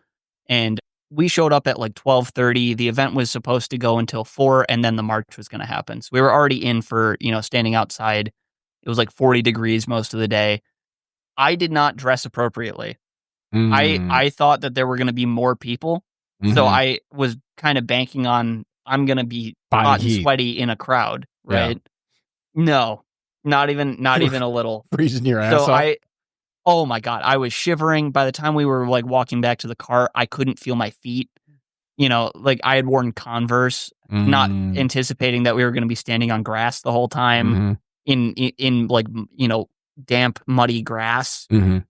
And we showed up at like 12:30. The event was supposed to go until 4, and then the march was going to happen. So we were already in for, standing outside. It was like 40 degrees most of the day. I did not dress appropriately. I thought that there were going to be more people. So I was kind of banking on I'm going to be hot and sweaty in a crowd, right? Yeah. No, not even a little. Freezing your ass off. Oh my God, I was shivering. By the time we were like walking back to the car, I couldn't feel my feet. Like I had worn Converse, not anticipating that we were going to be standing on grass the whole time in like, damp, muddy grass. That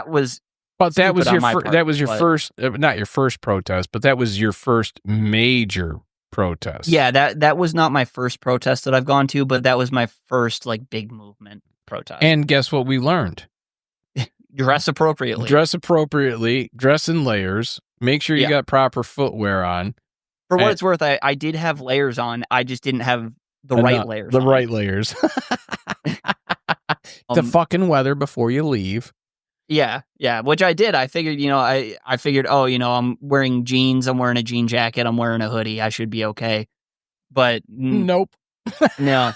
was. But that was your first, not your first protest, but that was your first major protest. Yeah, that was not my first protest that I've gone to, but that was my first like big movement protest. And guess what we learned? Dress appropriately. Dress in layers. Make sure you got proper footwear on. For what it's worth, I did have layers on. I just didn't have the right layers. Right layers. The fucking weather before you leave. Yeah, which I did. I figured, I figured, I'm wearing jeans, I'm wearing a jean jacket, I'm wearing a hoodie, I should be okay. But nope. No.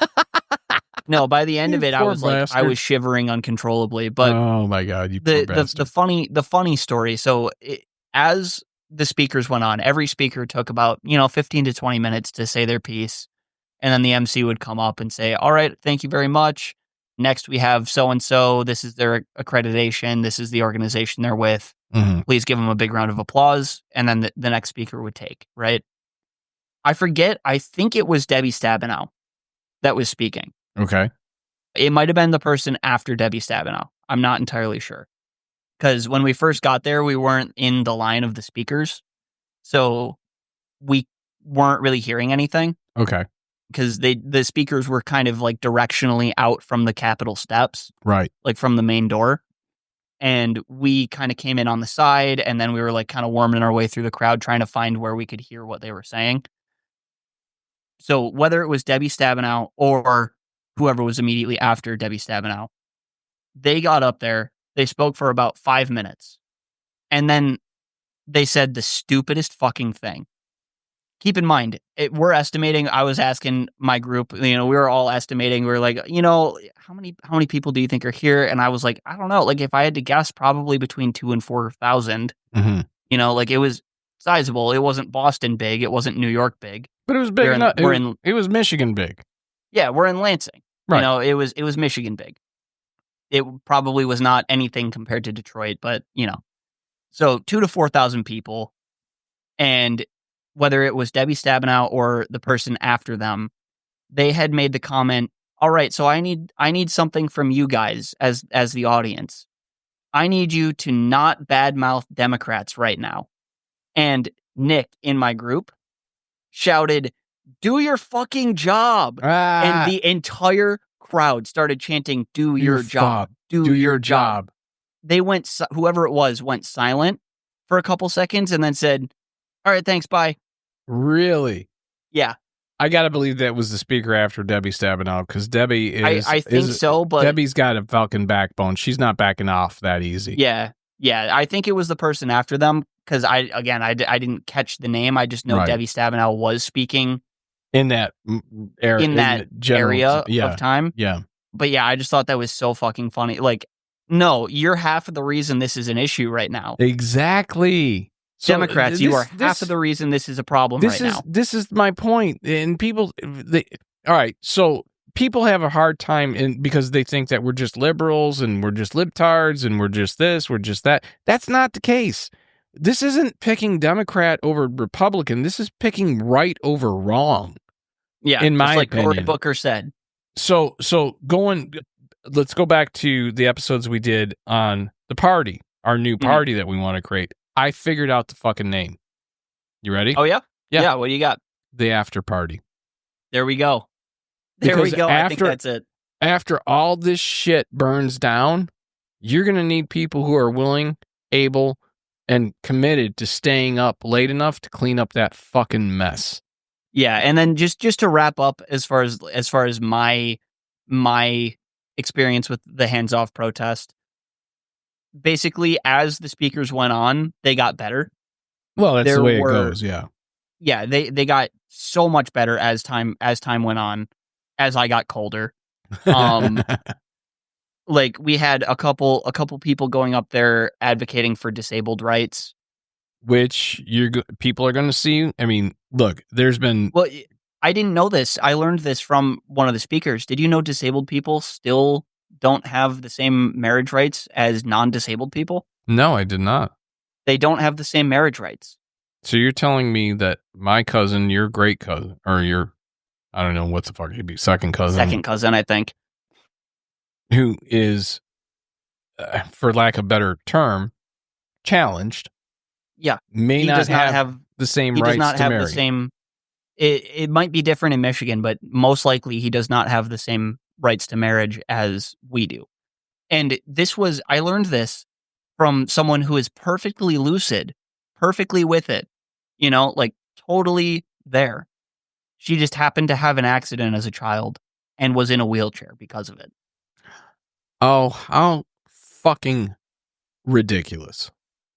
No, by the end of it, I was shivering uncontrollably. But oh my God, you poor bastard. The funny story. So as the speakers went on, every speaker took about 15 to 20 minutes to say their piece, and then the MC would come up and say, "All right, thank you very much. Next, we have so and so. This is their accreditation. This is the organization they're with. Please give them a big round of applause." And then the next speaker would take. Right. I forget. I think it was Debbie Stabenow. that was speaking. Okay. It might have been the person after Debbie Stabenow. I'm not entirely sure. Because when we first got there, we weren't in the line of the speakers. So we weren't really hearing anything. Okay. Because the speakers were kind of like directionally out from the Capitol steps. Right. Like from the main door. And we kind of came in on the side, and then we were like kind of worming our way through the crowd trying to find where we could hear what they were saying. So whether it was Debbie Stabenow or whoever was immediately after Debbie Stabenow, they got up there, they spoke for about 5 minutes, and then they said the stupidest fucking thing. Keep in mind, we're estimating, I was asking my group, we were all estimating, we were like, how many people do you think are here? And I was like, I don't know. Like, if I had to guess, probably between 2,000 and 4,000. Mm-hmm. It was sizable. It wasn't Boston big. It wasn't New York big. But it was big enough. It was Michigan big. Yeah, we're in Lansing. Right. It was Michigan big. It probably was not anything compared to Detroit, but, So 2,000 to 4,000 people. And whether it was Debbie Stabenow or the person after them, they had made the comment, all right, so I need something from you guys as the audience. I need you to not badmouth Democrats right now. And Nick in my group shouted, "Do your fucking job." And the entire crowd started chanting, "Do your job. Do your job." They whoever it was went silent for a couple seconds and then said, "All right, thanks, bye." Really? Yeah. I gotta believe that was the speaker after Debbie Stabenow, because Debbie is. I think so, but Debbie's got a Falcon backbone. She's not backing off that easy. Yeah. I think it was the person after them, because I didn't catch the name. I just know Debbie Stabenow was speaking in that area of time. Yeah. But yeah, I just thought that was so fucking funny. Like, no, you're half of the reason this is an issue right now. Exactly. So Democrats, you are half of the reason this is a problem right now. This is my point. And people, all right, so people have a hard time because they think that we're just liberals and we're just libtards and we're just this, we're just that. That's not the case. This isn't picking Democrat over Republican. This is picking right over wrong. Yeah, in my like opinion. Cory Booker said. So let's go back to the episodes we did on the party, our new party that we want to create. I figured out the fucking name. You ready? Oh, yeah? Yeah. What do you got? The After Party. There we go. I think that's it. After all this shit burns down, you're going to need people who are willing, able, and committed to staying up late enough to clean up that fucking mess. Yeah, and then just to wrap up as far as my experience with the hands-off protest, basically, as the speakers went on, they got better. Well, that's the way it goes, yeah. Yeah, they got so much better as time went on, as I got colder. Like, we had a couple people going up there advocating for disabled rights. Which people are going to see. I mean, look, there's been... Well, I didn't know this. I learned this from one of the speakers. Did you know disabled people still don't have the same marriage rights as non-disabled people? No, I did not. They don't have the same marriage rights. So you're telling me that my cousin, your great cousin, or your, I don't know what the fuck he'd be, second cousin, I think, who is, for lack of a better term, challenged. Yeah, may not have the same rights to marry. He does not have the same. It might be different in Michigan, but most likely he does not have the same rights to marriage as we do. And I learned this from someone who is perfectly lucid, perfectly with it, like totally there. She just happened to have an accident as a child and was in a wheelchair because of it. Oh, how fucking ridiculous.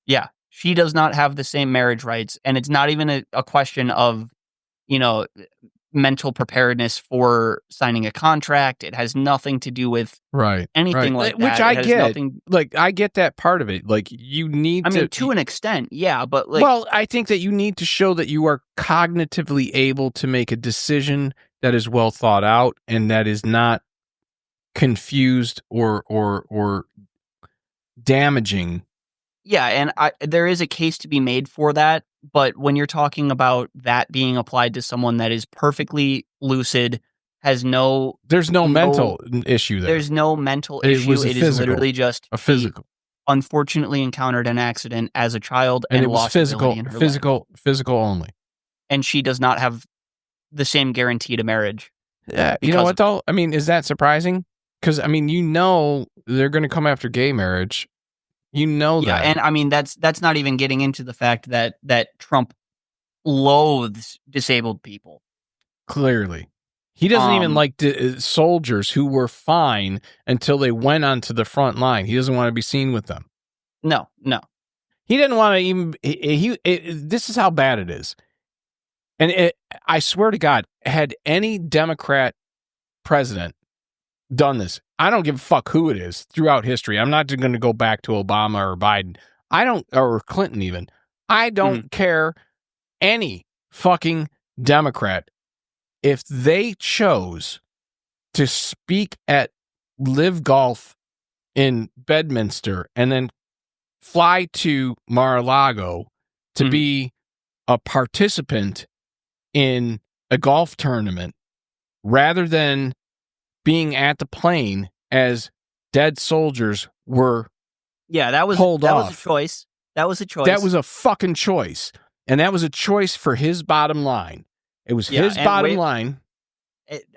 Yeah. She does not have the same marriage rights. And it's not even a question of, mental preparedness for signing a contract. It has nothing to do with anything like that. Which I get. Like, I get that part of it. Like, you need to... I mean, to an extent, yeah, but like... Well, I think that you need to show that you are cognitively able to make a decision that is well thought out and that is not confused or damaging. Yeah, and there is a case to be made for that, but when you're talking about that being applied to someone that is perfectly lucid, has no... There's no mental issue there. There's no mental issue. It is literally just a physical. Unfortunately encountered an accident as a child and it was lost physical, ability in her life. physical only. And she does not have the same guarantee to marriage. Yeah, you know what though? I mean, is that surprising? Because I mean, they're going to come after gay marriage. That. And I mean that's not even getting into the fact that Trump loathes disabled people. Clearly. He doesn't even like soldiers who were fine until they went onto the front line. He doesn't want to be seen with them. No. He didn't want to even... this is how bad it is. And I swear to God, had any Democrat president done this, I don't give a fuck who it is throughout history. I'm not going to go back to Obama or Biden. Or Clinton even. I don't care any fucking Democrat. If they chose to speak at Live Golf in Bedminster and then fly to Mar-a-Lago to be a participant in a golf tournament rather than being at the plane as dead soldiers were pulled off. Was a choice. That was a choice. That was a fucking choice. And that was a choice for his bottom line. It was his bottom line.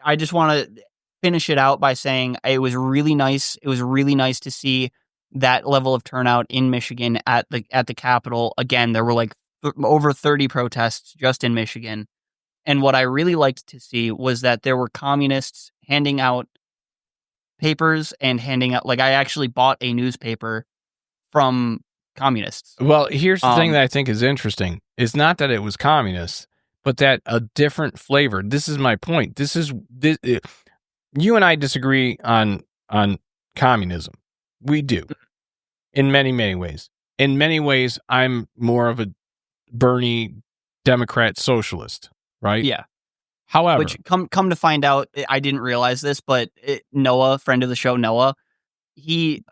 I just want to finish it out by saying it was really nice. It was really nice to see that level of turnout in Michigan at the Capitol. Again, there were like over 30 protests just in Michigan. And what I really liked to see was that there were communists handing out papers and handing out, like, I actually bought a newspaper from communists. Well, here's the thing that I think is interesting. It's not that it was communists, but that a different flavor. This is my point. You and I disagree on communism. We do. In many, many ways. In many ways, I'm more of a Bernie Democrat socialist, right? Yeah. However, which come to find out, I didn't realize this, but Noah, friend of the show, Noah, he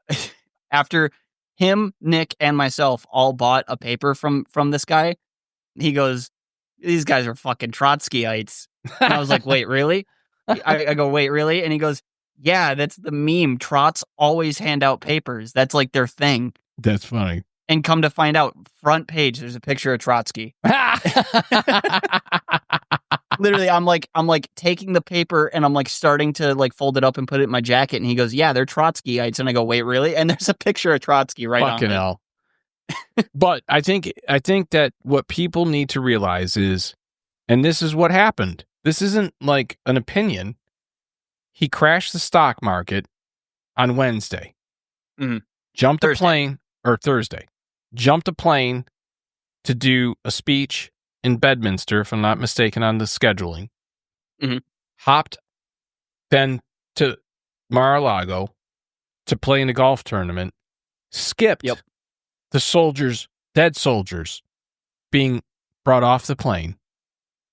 after him, Nick, and myself all bought a paper from this guy, he goes, "These guys are fucking Trotskyites." And I was like, "Wait, really?" I go, "Wait, really?" And he goes, "Yeah, that's the meme. Trots always hand out papers. That's like their thing." That's funny. And come to find out, front page, there's a picture of Trotsky. Literally, I'm like taking the paper and I'm like starting to like fold it up and put it in my jacket. And he goes, "Yeah, they're Trotskyites." And I go, "Wait, really?" And there's a picture of Trotsky right on it. Fucking hell. But I think that what people need to realize is, and this is what happened. This isn't like an opinion. He crashed the stock market on Wednesday. Jumped a plane, or Thursday. Jumped a plane to do a speech in Bedminster, if I'm not mistaken, on the scheduling. Hopped then to Mar-a-Lago to play in a golf tournament. Skipped the dead soldiers being brought off the plane.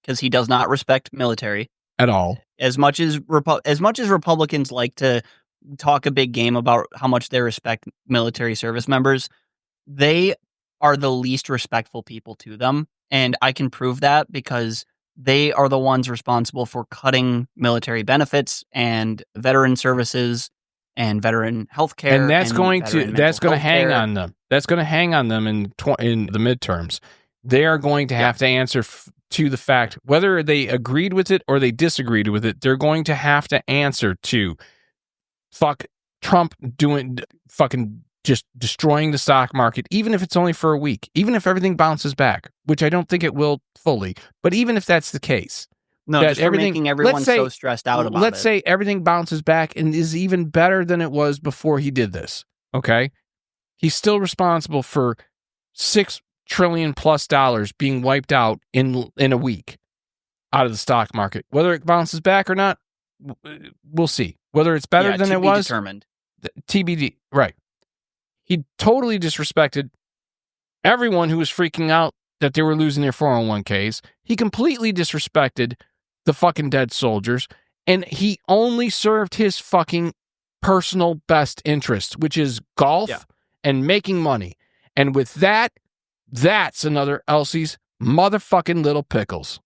Because he does not respect military. At all. As much as Republicans like to talk a big game about how much they respect military service members, they are the least respectful people to them. And I can prove that because they are the ones responsible for cutting military benefits and veteran services and veteran health care. And that's going to hang on them. That's going to hang on them in the midterms. They are going to have to answer to the fact, whether they agreed with it or they disagreed with it, they're going to have to answer to Trump doing fucking just destroying the stock market, even if it's only for a week, even if everything bounces back, which I don't think it will fully, but even if that's the case. No, just for making everyone so stressed out about it. Let's say everything bounces back and is even better than it was before he did this, okay? He's still responsible for $6 trillion plus being wiped out in a week out of the stock market. Whether it bounces back or not, we'll see. Whether it's better than it was, determined. TBD, right. He totally disrespected everyone who was freaking out that they were losing their 401ks. He completely disrespected the fucking dead soldiers, and he only served his fucking personal best interest, which is golf and making money. And with that, that's another Elsie's motherfucking little pickles.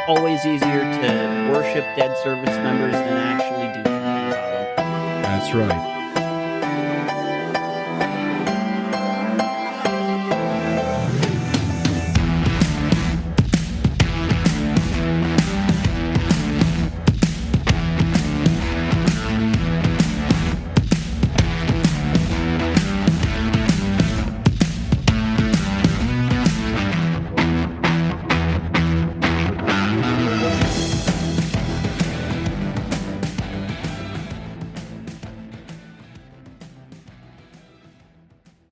always easier to worship dead service members than actually do something about them. That's right.